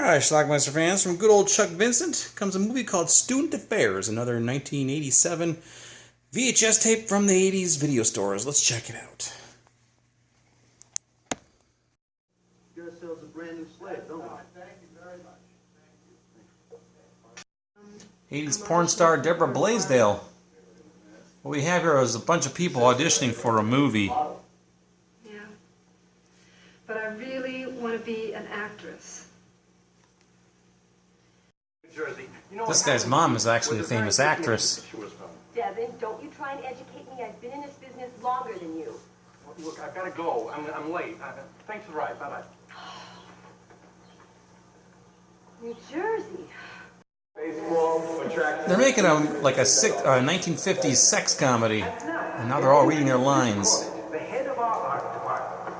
Alright, Schlockmeister fans, from good old Chuck Vincent comes a movie called Student Affairs, another 1987 VHS tape from the 80s video stores. Let's check it out. Get ourselves a brand new slave, don't we? Thank you very much. 80s porn star Deborah Blaisdell. What we have here is a bunch of people auditioning for a movie. Yeah. But I really want to be an actress. This guy's mom is actually a famous actress. Devin, don't you try and educate me. I've been in this business longer than you. Look, I've got to go. I'm late. Thanks for the ride. Bye-bye. New Jersey. They're making a 1950s sex comedy, and now they're all reading their lines. The head of our art department.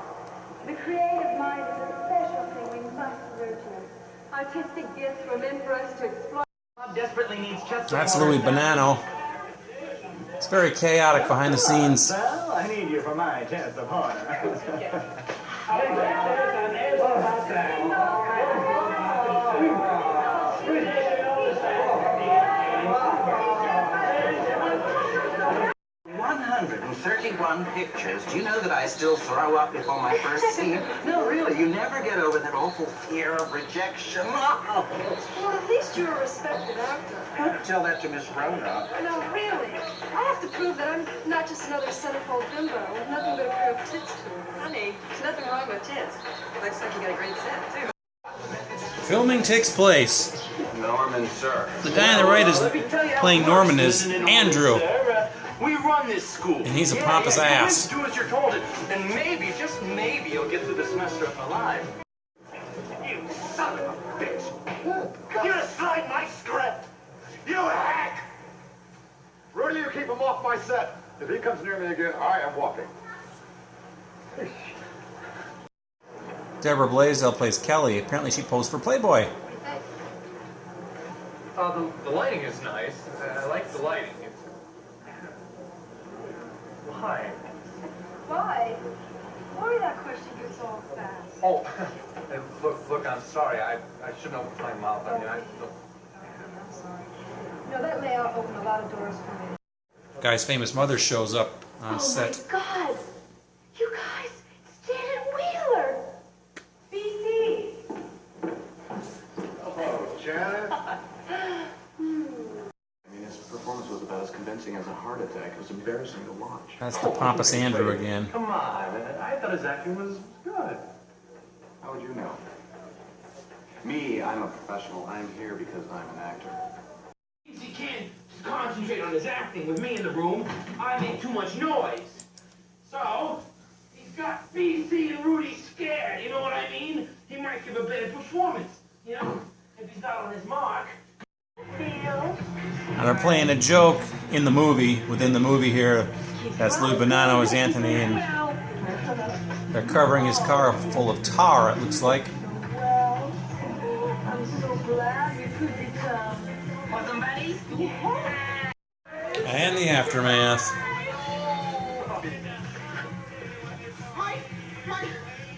The creative mind is a special thing we must nurture. Artistic gifts were meant for us to explore. Desperately needs just That's Louis Bonanno. It's very chaotic behind the scenes. Well, I need you for my chance of honor. 131 pictures. Do you know that I still throw up before my first scene? No, really, you never get over that awful fear of rejection. Well, at least you're a respected actor. Don't tell that to Miss Rona. No, really. I have to prove that I'm not just another centerfold bimbo with nothing but a pair of tits to her. Honey, there's nothing wrong with tits. Looks like you got a great set, too. Filming takes place. Norman, sir. The guy on the right is playing Norman is Andrew. We run this school. And he's a pompous ass. Do as you're told, and maybe, just maybe, you'll get through the semester alive. You son of a bitch! You signed my script! You hack! Rudy, you keep him off my set. If he comes near me again, I am walking. Deborah Blaisdell plays Kelly. Apparently she posed for Playboy. The lighting is nice. I like the lighting. Why? Why? Why that question gets all fast? Oh, look, I'm sorry. I shouldn't open my mouth. I mean, I'm sorry. No, that layout opened a lot of doors for me. Guy's famous mother shows up on set. Oh, my God! You guys, it's Janet Wheeler! BC! Hello, Janet. His performance was about as convincing as a heart attack. It was embarrassing to watch. That's the pompous Andrew again. come on. I thought his acting was good. How would you know? Me, I'm a professional. I'm here because I'm an actor. He can't concentrate on his acting with me in the room. I make too much noise. So, he's got BC and Rudy scared, you know what I mean? He might give a better performance, you know, if he's not on his mark. Now they're playing a joke in the movie, within the movie here. That's Lou Bonanno as Anthony, and they're covering his car full of tar, it looks like. Well, I'm so glad we could become... Want buddies? Yeah. And the aftermath.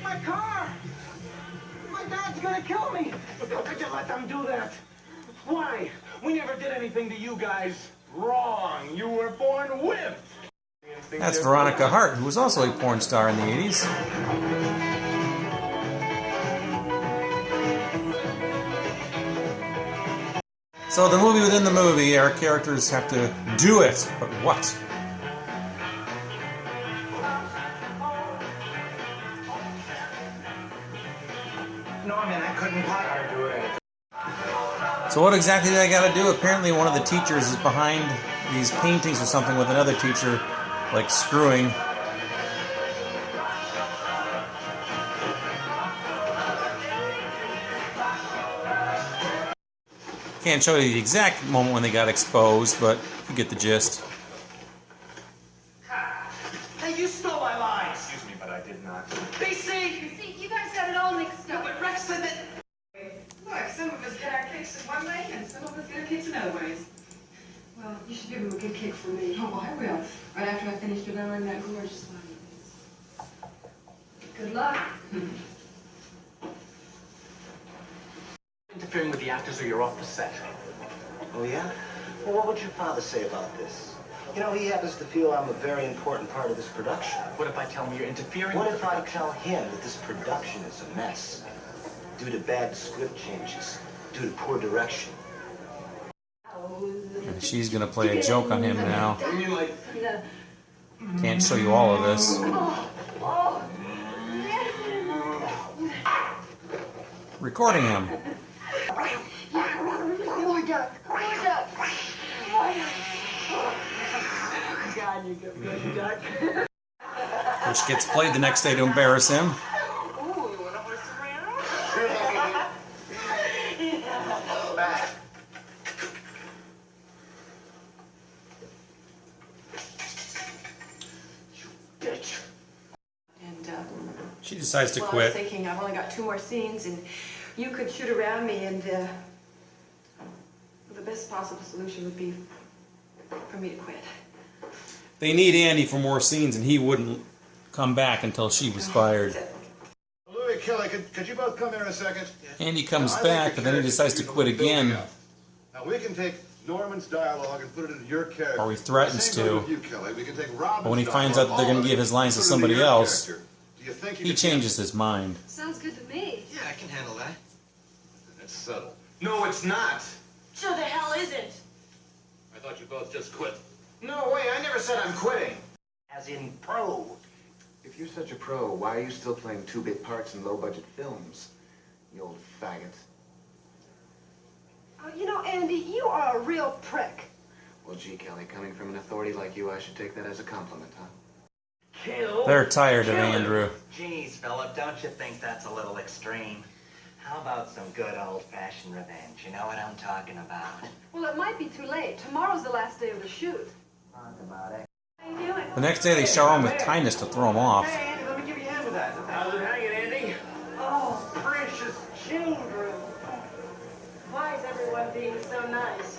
My car! My dad's gonna kill me! How could you let them do that? Why? We never did anything to you guys wrong. You were born wimps. That's Veronica Hart, who was also a porn star in the 80s. So the movie within the movie, our characters have to do it, but what? Norman, I couldn't possibly do it. So what exactly do I gotta do? Apparently one of the teachers is behind these paintings or something with another teacher, like screwing. Can't show you the exact moment when they got exposed, but you get the gist. Hey, you stole my lines. Excuse me, but I did not. BC! See, you guys got it all mixed up. But Rex said that... Look, some of us get our kicks in one way, and some of us get our kicks in other ways. Well, you should give him a good kick for me. Oh, I will. Right after I finish devouring that gorgeous body. Good luck. interfering with the actors or you're off the set. Oh, yeah? Well, what would your father say about this? You know, he happens to feel I'm a very important part of this production. What if I tell him you're interfering? What if I tell him that this production is a mess? Due to bad script changes, due to poor direction. And she's gonna play a joke on him now. I mean, like... Can't show you all of this. Recording him. More duck. More duck. God, you're good duck. Which gets played the next day to embarrass him. She decides to well, quit. I was thinking I've only got 2 more scenes, and you could shoot around me, and the best possible solution would be for me to quit. They need Andy for more scenes, and he wouldn't come back until she was fired. Louis, Kelly, could you both come here in a second? Andy comes back, but then he decides to quit again. Now, we can take Norman's dialogue and put it into your character. Or he threatens to. You, Kelly. We can take Robin's But when he finds out that they're going to give his lines to somebody else, he changes his mind. Sounds good to me. Yeah, I can handle that. That's subtle. No, it's not. Sure the hell isn't. I thought you both just quit. No way, I never said I'm quitting. As in pro. If you're such a pro, why are you still playing 2-bit parts in low-budget films? You old faggot. Oh, you know, Andy, you are a real prick. Well, gee, Kelly, coming from an authority like you, I should take that as a compliment, huh? Kill. They're tired of Andrew. Geez, Philip, don't you think that's a little extreme? How about some good old-fashioned revenge? You know what I'm talking about? Well, it might be too late. Tomorrow's the last day of the shoot. Talk about it. How you doing? The next day they shower him with kindness to throw him off. Hey, Andy, let me give you a hand with that. How's it hanging, Andy? Oh, precious children. Why is everyone being so nice?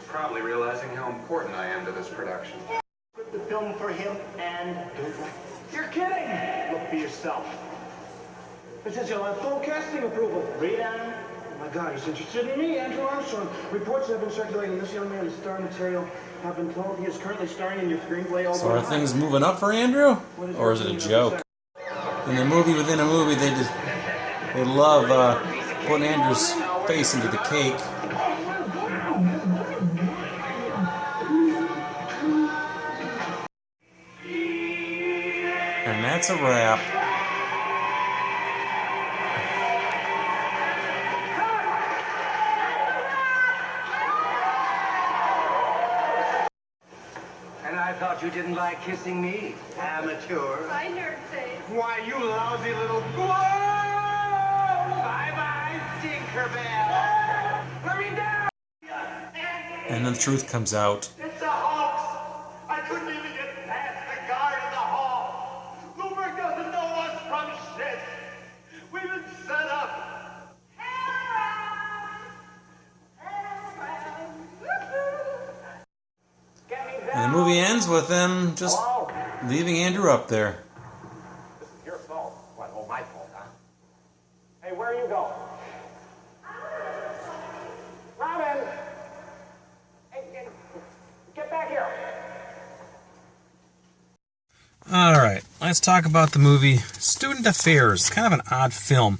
Probably realizing how important I am to this production. Put the film for him and don't like. You're kidding! Look for yourself. It says you'll have full casting approval. Read on. Oh my God, he's interested in me, Andrew Armstrong. Reports have been circulating. This young man is star material. I've been told he is currently starring in your screenplay. So are things moving up for Andrew? Or is it a joke? In the movie within a movie, they love putting Andrew's face into the cake. And that's a wrap. And I thought you didn't like kissing me, amateur. Hi, nerd face. Why, you lousy little... Whoa! Bye-bye, Tinkerbell. Let me down! And then the truth comes out. It's a hoax! I couldn't even get past the guard in the hall! Bloomberg doesn't know us from shit! We've been set up! And the movie ends with them just leaving Andrew up there. This is your fault. What, oh, my fault, huh? Hey, where are you going? Robin! Hey, get back here! Alright, let's talk about the movie Student Affairs. It's kind of an odd film.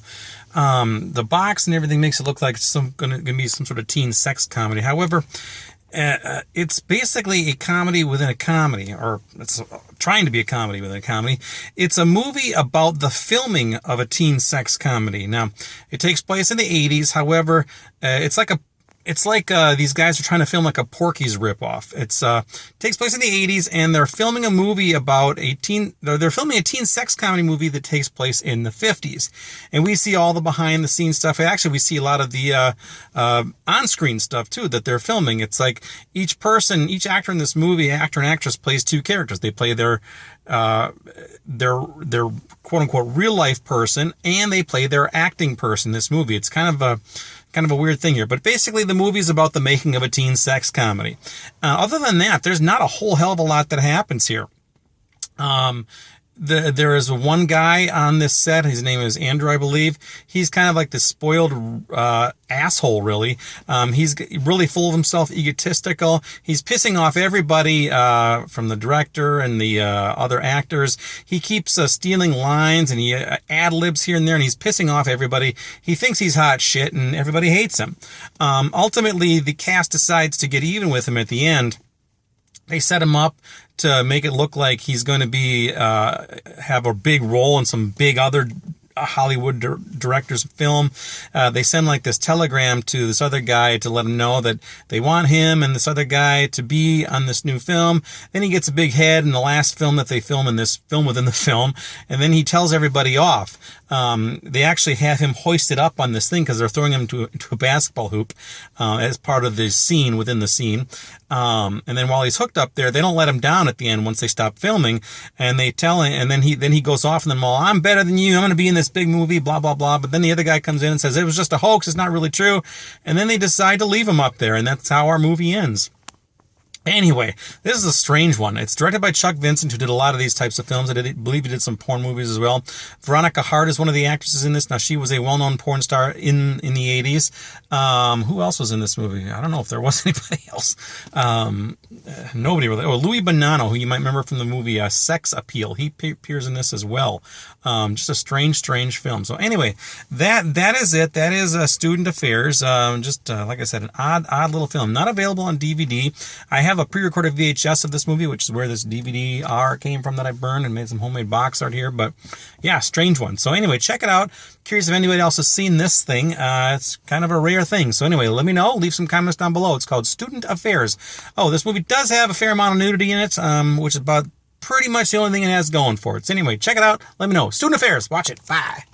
The box and everything makes it look like it's going to be some sort of teen sex comedy. However, it's basically a comedy within a comedy, or it's trying to be a comedy within a comedy. It's a movie about the filming of a teen sex comedy. Now, it takes place in the 80s. However, it's like these guys are trying to film like a Porky's ripoff. It takes place in the 80s, and they're filming a movie about they're filming a teen sex comedy movie that takes place in the 50s. And we see all the behind the scenes stuff. Actually, we see a lot of the on-screen stuff too that they're filming. It's like each actor in this movie, actor and actress, plays 2 characters. They play their quote unquote real life person, and they play their acting person in this movie. It's kind of a weird thing here, but basically the movie is about the making of a teen sex comedy. Other than that, there's not a whole hell of a lot that happens here. there is one guy on this set. His name is Andrew, I believe. He's kind of like this spoiled asshole, really. He's really full of himself, egotistical. He's pissing off everybody from the director and the other actors. He keeps stealing lines, and he ad-libs here and there, and he's pissing off everybody. He thinks he's hot shit, and everybody hates him. Ultimately, the cast decides to get even with him at the end. They set him up to make it look like he's going to be have a big role in some big other Hollywood director's film. They send like this telegram to this other guy to let him know that they want him and this other guy to be on this new film. Then he gets a big head in the last film that they film in this film within the film, and then he tells everybody off. They actually have him hoisted up on this thing because they're throwing him into a basketball hoop as part of the scene within the scene. And then while he's hooked up there, they don't let him down at the end once they stop filming, and they tell him, and then he goes off in them all, I'm better than you, I'm going to be in this big movie, blah, blah, blah. But then the other guy comes in and says, it was just a hoax, it's not really true. And then they decide to leave him up there, and that's how our movie ends. Anyway, this is a strange one. It's directed by Chuck Vincent, who did a lot of these types of films. I believe he did some porn movies as well. Veronica Hart is one of the actresses in this. Now, she was a well-known porn star in the 80s. Who else was in this movie? I don't know if there was anybody else. Nobody really. Oh, Louis Bonanno, who you might remember from the movie Sex Appeal. He appears in this as well. Just a strange film. So anyway, that is it. That is Student Affairs. Like I said, an odd little film. Not available on DVD. I have a pre-recorded VHS of this movie, which is where this DVD-R came from that I burned and made some homemade box art here. But yeah, strange one. So anyway, check it out. Curious if anybody else has seen this thing. It's kind of a rare thing. So anyway, let me know. Leave some comments down below. It's called Student Affairs. Oh, this movie does have a fair amount of nudity in it, which is about pretty much the only thing it has going for it. So anyway, check it out. Let me know. Student Affairs. Watch it. Bye.